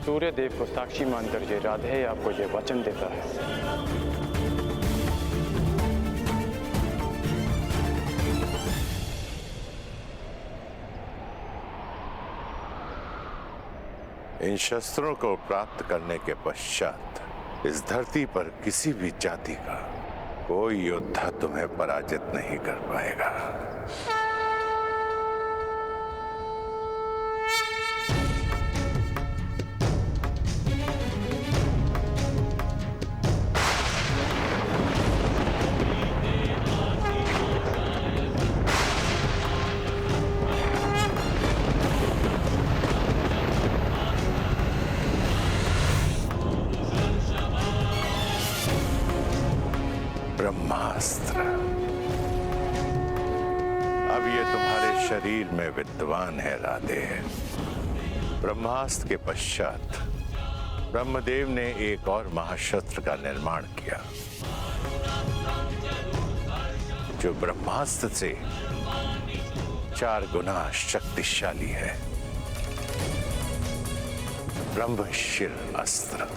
सूर्य देव को साक्षी मानकर ये राधेय आपको ये वचन देता है। इन शस्त्रों को प्राप्त करने के पश्चात इस धरती पर किसी भी जाति का कोई योद्धा तुम्हें पराजित नहीं कर पाएगा। ब्रह्मास्त्र अब ये तुम्हारे शरीर में विद्यमान है राधे। ब्रह्मास्त्र के पश्चात ब्रह्मदेव ने एक और महाशस्त्र का निर्माण किया जो ब्रह्मास्त्र से 4 गुना शक्तिशाली है। ब्रह्मशिर अस्त्र।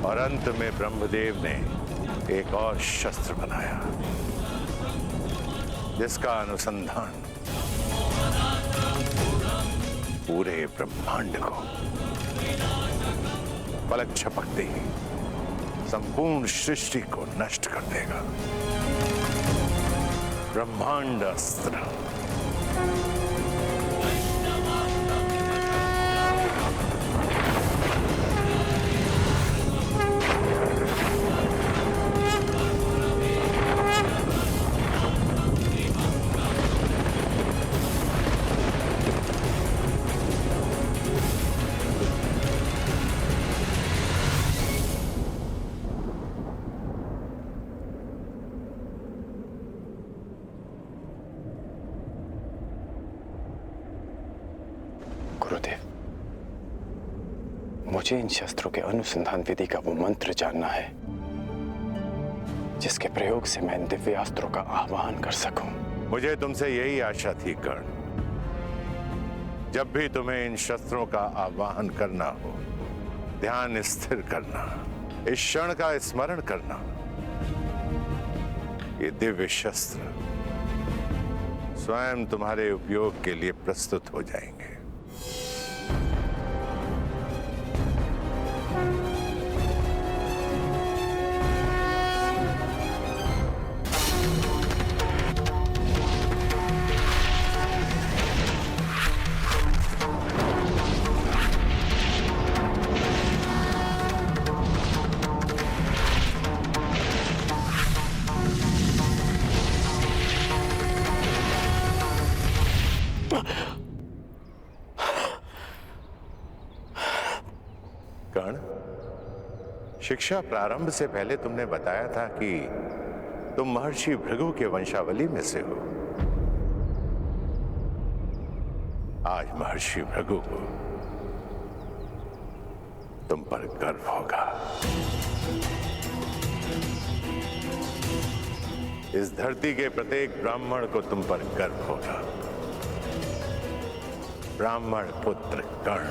और अंत में ब्रह्मदेव ने एक और शस्त्र बनाया जिसका अनुसंधान पूरे ब्रह्मांड को पलक झपकते ही संपूर्ण सृष्टि को नष्ट कर देगा। ब्रह्मांड अस्त्र। गुरुदेव, मुझे इन शस्त्रों के अनुसंधान विधि का वो मंत्र जानना है जिसके प्रयोग से मैं इन दिव्यास्त्रों का आह्वान कर सकूं। मुझे तुमसे यही आशा थी कर्ण। जब भी तुम्हें इन शस्त्रों का आह्वान करना हो, ध्यान स्थिर करना, इस क्षण का स्मरण करना। ये दिव्य शस्त्र स्वयं तुम्हारे उपयोग के लिए प्रस्तुत हो जाएंगे। कर्ण, शिक्षा प्रारंभ से पहले तुमने बताया था कि तुम महर्षि भृगु के वंशावली में से हो। आज महर्षि भृगु को तुम पर गर्व होगा। इस धरती के प्रत्येक ब्राह्मण को तुम पर गर्व होगा। ब्राह्मण पुत्र कर्ण।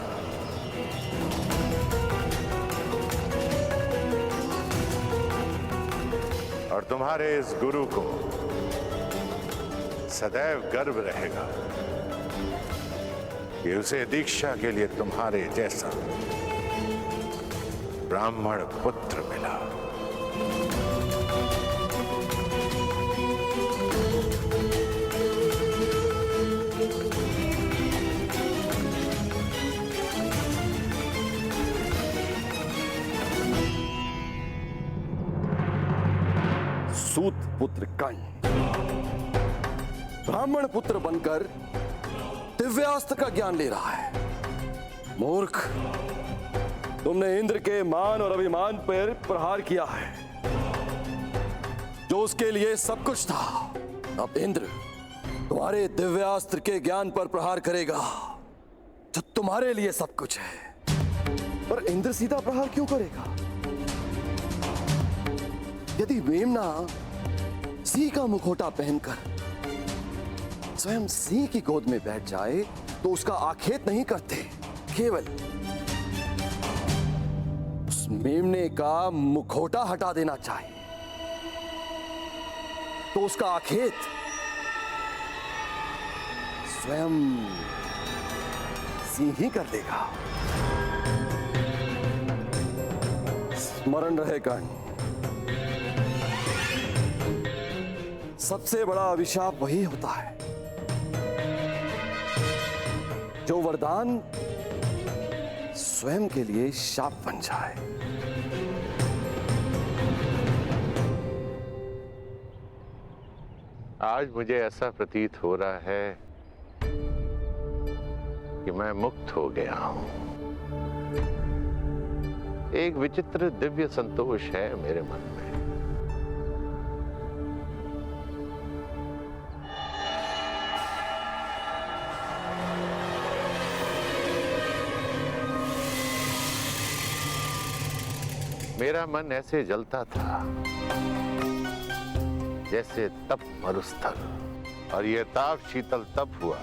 और तुम्हारे इस गुरु को सदैव गर्व रहेगा कि उसे दीक्षा के लिए तुम्हारे जैसा ब्राह्मण पुत्र मिला। सूत पुत्र कर्ण ब्राह्मण पुत्र बनकर दिव्यास्त्र का ज्ञान ले रहा है। मूर्ख, तुमने इंद्र के मान और अभिमान पर प्रहार किया है जो उसके लिए सब कुछ था। अब इंद्र तुम्हारे दिव्यास्त्र के ज्ञान पर प्रहार करेगा जो तुम्हारे लिए सब कुछ है। पर इंद्र सीधा प्रहार क्यों करेगा? यदि मेमना सिंह का मुखौटा पहनकर स्वयं सिंह की गोद में बैठ जाए तो उसका आखेट नहीं करते, केवल उस मेमने का मुखौटा हटा देना चाहिए तो उसका आखेट स्वयं सिंह ही कर देगा। स्मरण रहे कर्ण, सबसे बड़ा अभिशाप वही होता है जो वरदान स्वयं के लिए शाप बन जाए। आज मुझे ऐसा प्रतीत हो रहा है कि मैं मुक्त हो गया हूं। एक विचित्र दिव्य संतोष है मेरे मन में। मेरा मन ऐसे जलता था जैसे तप मरुस्थल, और यह ताप शीतल तप हुआ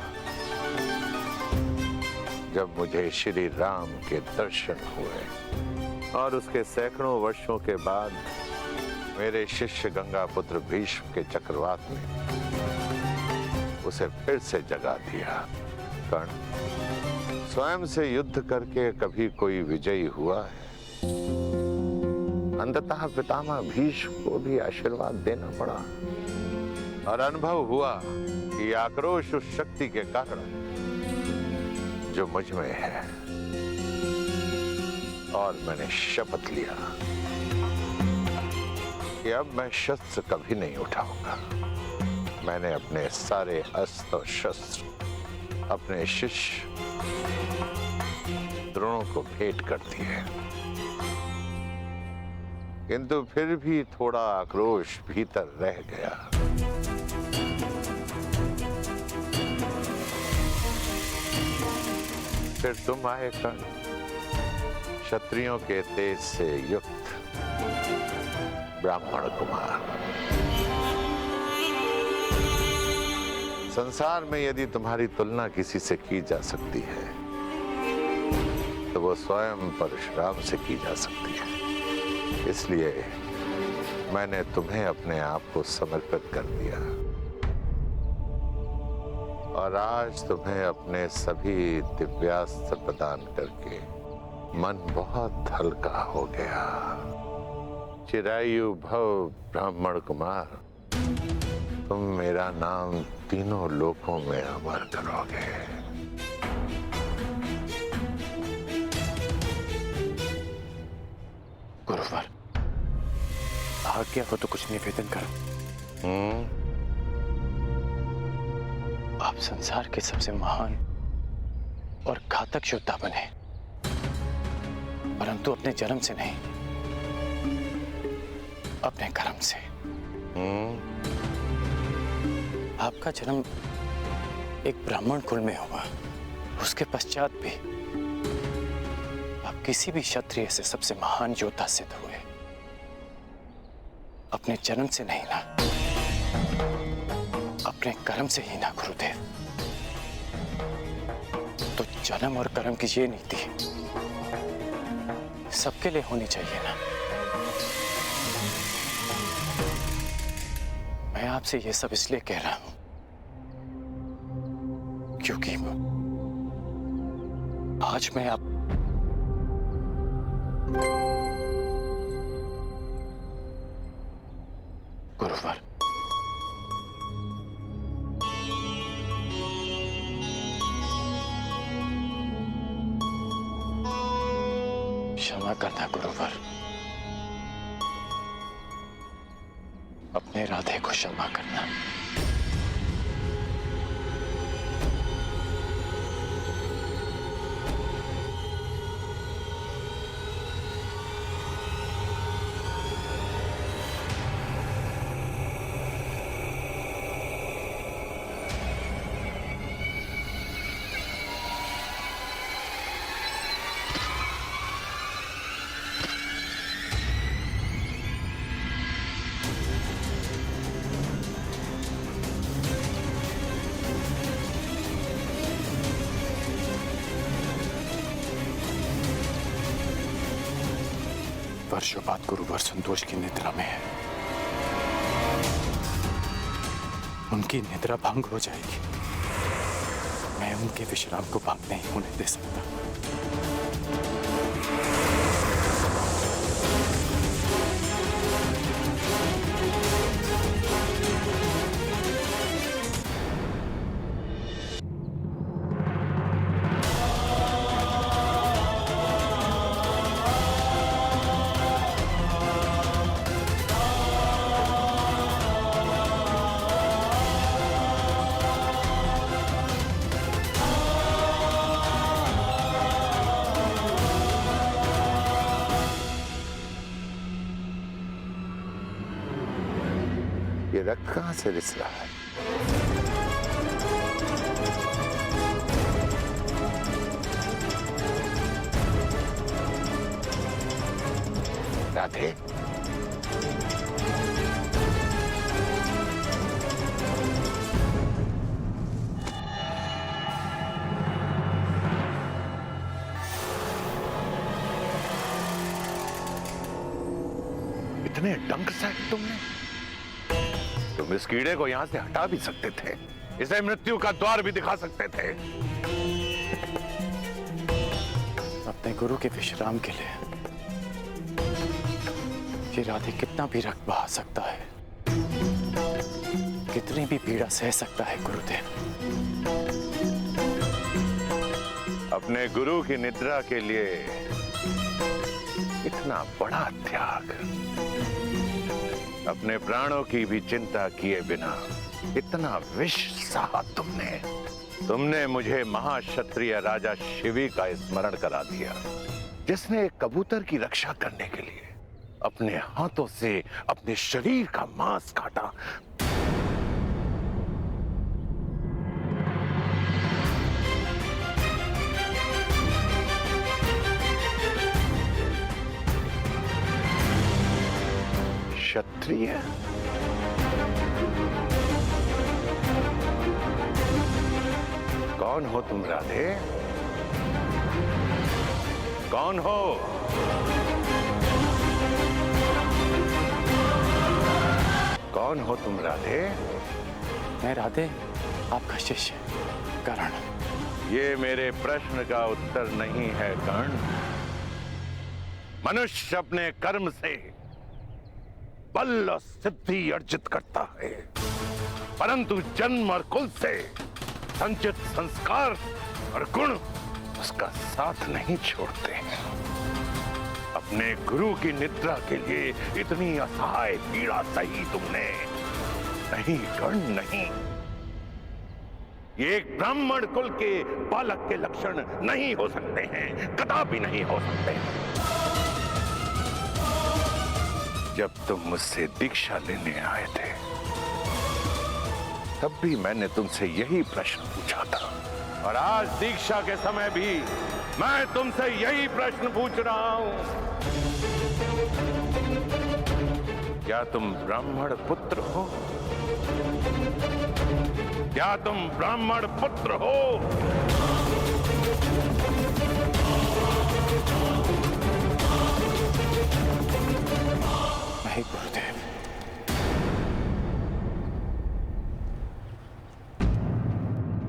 जब मुझे श्री राम के दर्शन हुए और उसके सैकड़ों वर्षों के बाद मेरे शिष्य गंगापुत्र भीष्म के चक्रवात ने उसे फिर से जगा दिया। कर्ण, स्वयं से युद्ध करके कभी कोई विजयी हुआ है? अंततः पितामह भीष्म को भी आशीर्वाद देना पड़ा और अनुभव हुआ कि आक्रोश उस शक्ति के कारण जो मुझ में है, और मैंने शपथ लिया कि अब मैं शस्त्र कभी नहीं उठाऊंगा। मैंने अपने सारे अस्त्र और शस्त्र अपने शिष्य द्रोणों को भेंट कर दिए, किंतु फिर भी थोड़ा आक्रोश भीतर रह गया। फिर तुम आए कर्ण, क्षत्रियों के तेज से युक्त ब्राह्मण कुमार। संसार में यदि तुम्हारी तुलना किसी से की जा सकती है तो वो स्वयं परशुराम से की जा सकती है। इसलिए मैंने तुम्हें अपने आप को समर्पित कर दिया और आज तुम्हें अपने सभी दिव्यास्त्र प्रदान करके मन बहुत हल्का हो गया। चिरायु भव ब्राह्मण कुमार, तुम मेरा नाम तीनों लोकों में अमर करोगे। गुरुवर, आज्ञा हो तो कुछ निवेदन करो। आप संसार के सबसे महान और घातक योद्धा बने, परंतु अपने जन्म से नहीं, अपने कर्म से। आपका जन्म एक ब्राह्मण कुल में हुआ, उसके पश्चात भी आप किसी भी क्षत्रिय से सबसे महान योद्धा सिद्ध हुए। अपने जन्म से नहीं ना, अपने कर्म से ही ना गुरुदेव। तो जन्म और कर्म की ये नीति सबके लिए होनी चाहिए ना। मैं आपसे ये सब इसलिए कह रहा हूं क्योंकि आज मैं आप गुरुवर, क्षमा करना गुरुवर, अपने राधे को क्षमा करना। वर्षों बाद गुरुवर संतोष की निद्रा में है। उनकी निद्रा भंग हो जाएगी। मैं उनके विश्राम को भंग नहीं होने दे सकता। ये रक्त कहां से रिस रहा है? राधे, इतने डंक साहब तुमने? तुम इस कीड़े को यहां से हटा भी सकते थे, इसे मृत्यु का द्वार भी दिखा सकते थे। अपने गुरु के विश्राम के लिए ये राधे कितना भी रक्त बहा सकता है, कितनी भी पीड़ा सह सकता है गुरुदेव। अपने गुरु की निद्रा के लिए इतना बड़ा त्याग, अपने प्राणों की भी चिंता किए बिना इतना विष सहा तुमने मुझे महाक्षत्रिय राजा शिवी का स्मरण करा दिया, जिसने एक कबूतर की रक्षा करने के लिए अपने हाथों से अपने शरीर का मांस काटा। क्षत्रिय? कौन हो तुम राधे? कौन हो? कौन हो तुम राधे? मैं राधे, आपका शिष्य कर्ण। ये मेरे प्रश्न का उत्तर नहीं है कर्ण। मनुष्य अपने कर्म से बल और सिद्धि अर्जित करता है, परंतु जन्म और कुल से संचित संस्कार और गुण उसका साथ नहीं छोड़ते हैं। अपने गुरु की निद्रा के लिए इतनी असहाय पीड़ा सही तुमने? नहीं कर्ण, नहीं। ये एक ब्राह्मण कुल के बालक के लक्षण नहीं हो सकते हैं, कदापि नहीं हो सकते। जब तुम मुझसे दीक्षा लेने आए थे, तब भी मैंने तुमसे यही प्रश्न पूछा था, और आज दीक्षा के समय भी मैं तुमसे यही प्रश्न पूछ रहा हूं। क्या तुम ब्राह्मण पुत्र हो? क्या तुम ब्राह्मण पुत्र हो? नहीं गुरुदेव,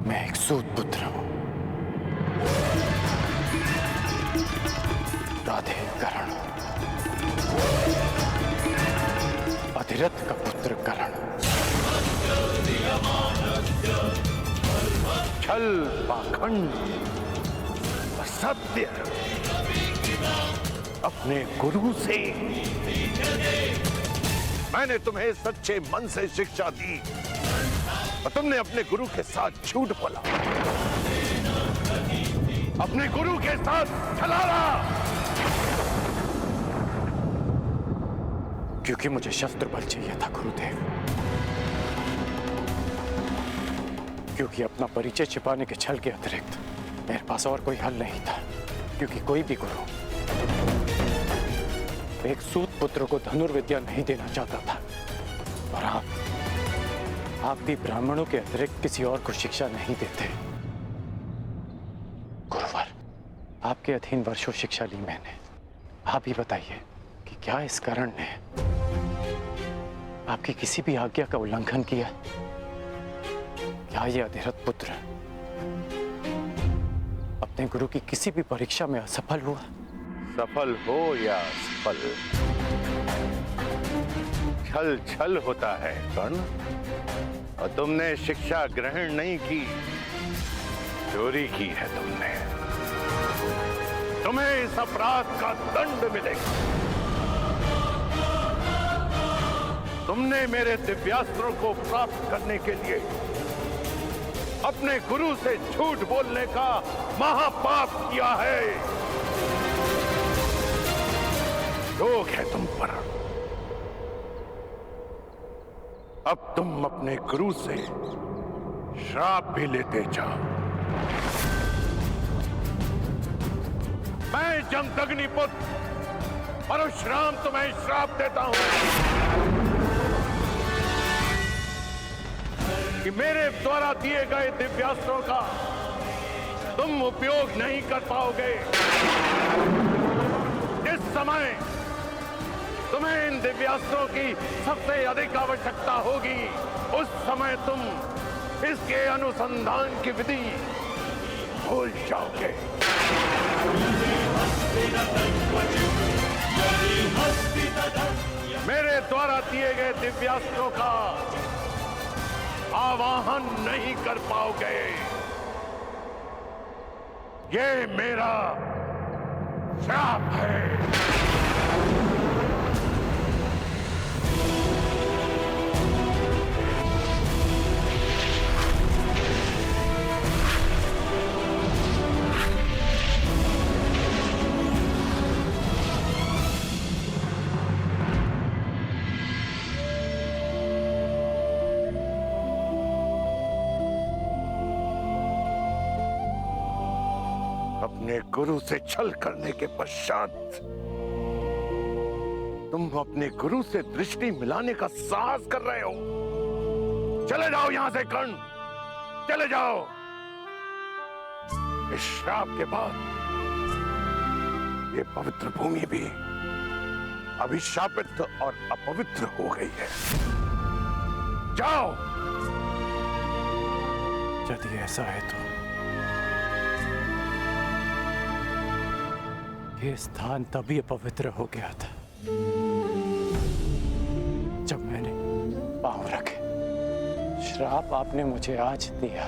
मैं एक सूत पुत्र हूं, राधे कर्ण, अधिरथ का पुत्र कर्ण। छल, पाखंड, असत्य अपने गुरु से। मैंने तुम्हें सच्चे मन से शिक्षा दी और तुमने अपने गुरु के साथ झूठ बोला, अपने गुरु के साथ छलावा। क्योंकि मुझे शस्त्र बल चाहिए था गुरुदेव, क्योंकि अपना परिचय छिपाने के छल के अतिरिक्त मेरे पास और कोई हल नहीं था। क्योंकि कोई भी गुरु एक सूत पुत्र को धनुर्विद्या नहीं देना चाहता था, और आप भी ब्राह्मणों के अतिरिक्त किसी और को शिक्षा नहीं देते। गुरुवर, आपके अधीन वर्षों शिक्षा ली मैंने। आप ही बताइए, कि क्या इस कर्ण ने आपकी किसी भी आज्ञा का उल्लंघन किया? क्या ये अधिरथ पुत्र अपने गुरु की किसी भी परीक्षा में असफल हुआ? सफल हो या असफल, छल छल होता है कर्ण। और तुमने शिक्षा ग्रहण नहीं की, चोरी की है तुमने। तुम्हें इस अपराध का दंड मिलेगा। तुमने मेरे दिव्यास्त्रों को प्राप्त करने के लिए अपने गुरु से झूठ बोलने का महापाप किया है। दोष है तुम पर। अब तुम अपने गुरु से श्राप भी लेते जाओ। मैं जमदग्नि पुत्र परशुराम तुम्हें श्राप देता हूं कि मेरे द्वारा दिए गए दिव्यास्त्रों का तुम उपयोग नहीं कर पाओगे। इस समय तुम्हें इन दिव्यास्त्रों की सबसे अधिक आवश्यकता होगी। उस समय तुम इसके अनुसंधान की विधि भूल जाओगे। मेरे द्वारा दिए गए दिव्यास्त्रों का आवाहन नहीं कर पाओगे। ये मेरा श्राप है। अपने गुरु से छल करने के पश्चात तुम अपने गुरु से दृष्टि मिलाने का साहस कर रहे हो। चले जाओ यहां से कर्ण, चले जाओ। इस श्राप के बाद ये पवित्र भूमि भी अभिशापित और अपवित्र हो गई है। जाओ। यदि ऐसा है तो ये स्थान तभी अपवित्र हो गया था जब मैंने पांव रखे। श्राप आपने मुझे आज दिया,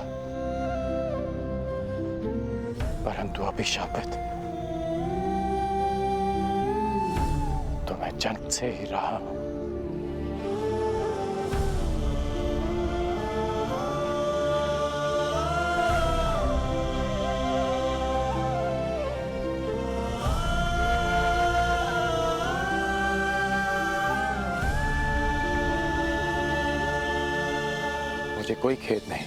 परंतु अभिशापित तो मैं जन्म से ही रहा हूं। मुझे कोई खेद नहीं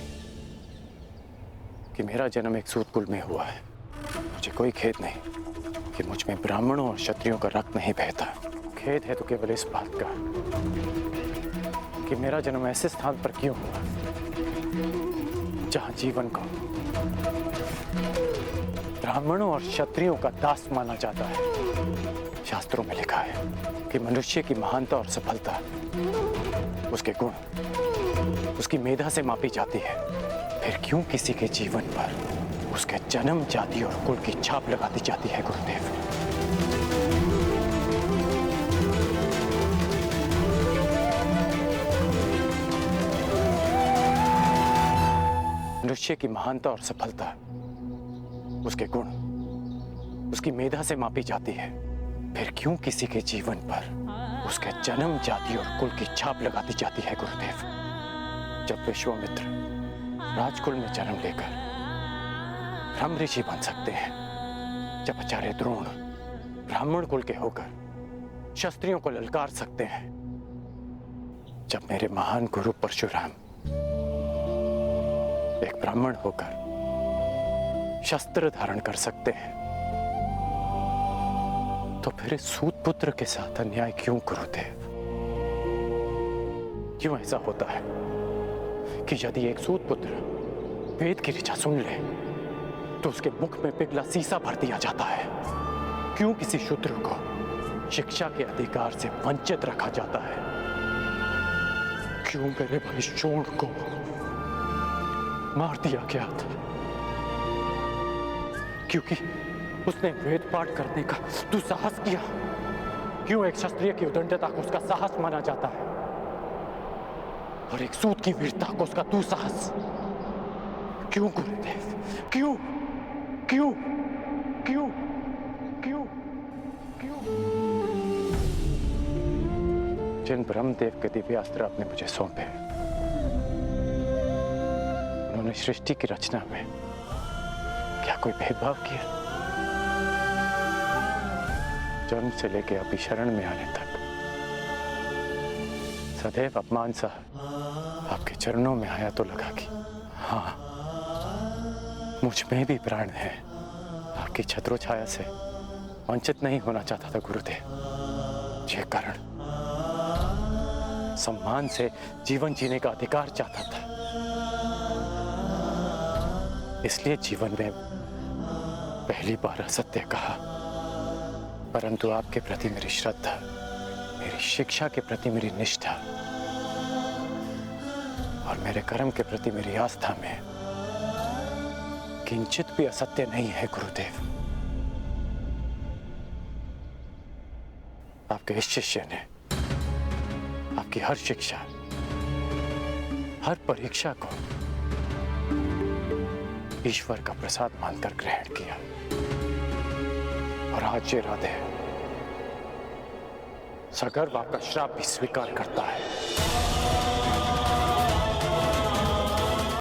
कि मेरा जन्म एक सूत कुल में हुआ है। मुझे कोई खेद नहीं कि मुझ में ब्राह्मणों और क्षत्रियों का रक्त नहीं बहता। खेद है तो केवल इस बात का कि मेरा जन्म ऐसे स्थान पर क्यों हुआ जहां जीवन को ब्राह्मणों और क्षत्रियों का दास माना जाता है। शास्त्रों में लिखा है कि मनुष्य की महानता और सफलता उसके गुण, उसकी मेधा से मापी जाती है। फिर क्यों किसी के जीवन पर उसके जन्म, जाति और कुल की छाप लगा दी जाती है गुरुदेव? मनुष्य की महानता और सफलता उसके गुण, उसकी मेधा से मापी जाती है। फिर क्यों किसी के जीवन पर उसके जन्म, जाति और कुल की छाप लगा दी जाती है गुरुदेव? जब विश्वामित्र राजकुल में जन्म लेकर ब्रह्म ऋषि बन सकते हैं, जब आचार्य द्रोण ब्राह्मण कुल के होकर क्षत्रियों को ललकार सकते हैं, जब मेरे महान गुरु परशुराम एक ब्राह्मण होकर शस्त्र धारण कर सकते हैं, तो फिर इस सूत पुत्र के साथ अन्याय क्यों गुरुदेव? क्यों ऐसा होता है कि यदि एक सूत पुत्र वेद की ऋचा सुन ले तो उसके मुख में पिघला सीसा भर दिया जाता है? क्यों किसी शूद्र को शिक्षा के अधिकार से वंचित रखा जाता है? क्यों मेरे भाई शोण को मार दिया गया था? क्योंकि उसने वेद पाठ करने का दुस्साहस किया। क्यों एक क्षत्रिय की उदंडता को उसका साहस माना जाता है और एक सूत की वीरता को उसका दुस्साहस? क्यों गुरुदेव? क्यों क्यों क्यों क्यों क्यों? जिन ब्रह्मदेव के दिव्यास्त्र आपने मुझे सौंपे, उन्होंने सृष्टि की रचना में क्या कोई भेदभाव किया? जन्म से लेकर अभी शरण में आने तक सदैव अपमान सा आपके चरणों में आया तो लगा कि हाँ, मुझ में भी प्राण है। आपकी छत्रो छाया से वंचित नहीं होना चाहता था गुरुदेव। ये कारण सम्मान से जीवन जीने का अधिकार चाहता था। इसलिए जीवन में पहली बार असत्य कहा, परंतु आपके प्रति मेरी श्रद्धा, मेरी शिक्षा के प्रति मेरी निष्ठा और मेरे कर्म के प्रति मेरी आस्था में किंचित भी असत्य नहीं है गुरुदेव। आपके इस शिष्य ने आपकी हर शिक्षा, हर परीक्षा को ईश्वर का प्रसाद मानकर ग्रहण किया और आज ये राधे सगर्व आपका श्राप भी स्वीकार करता है।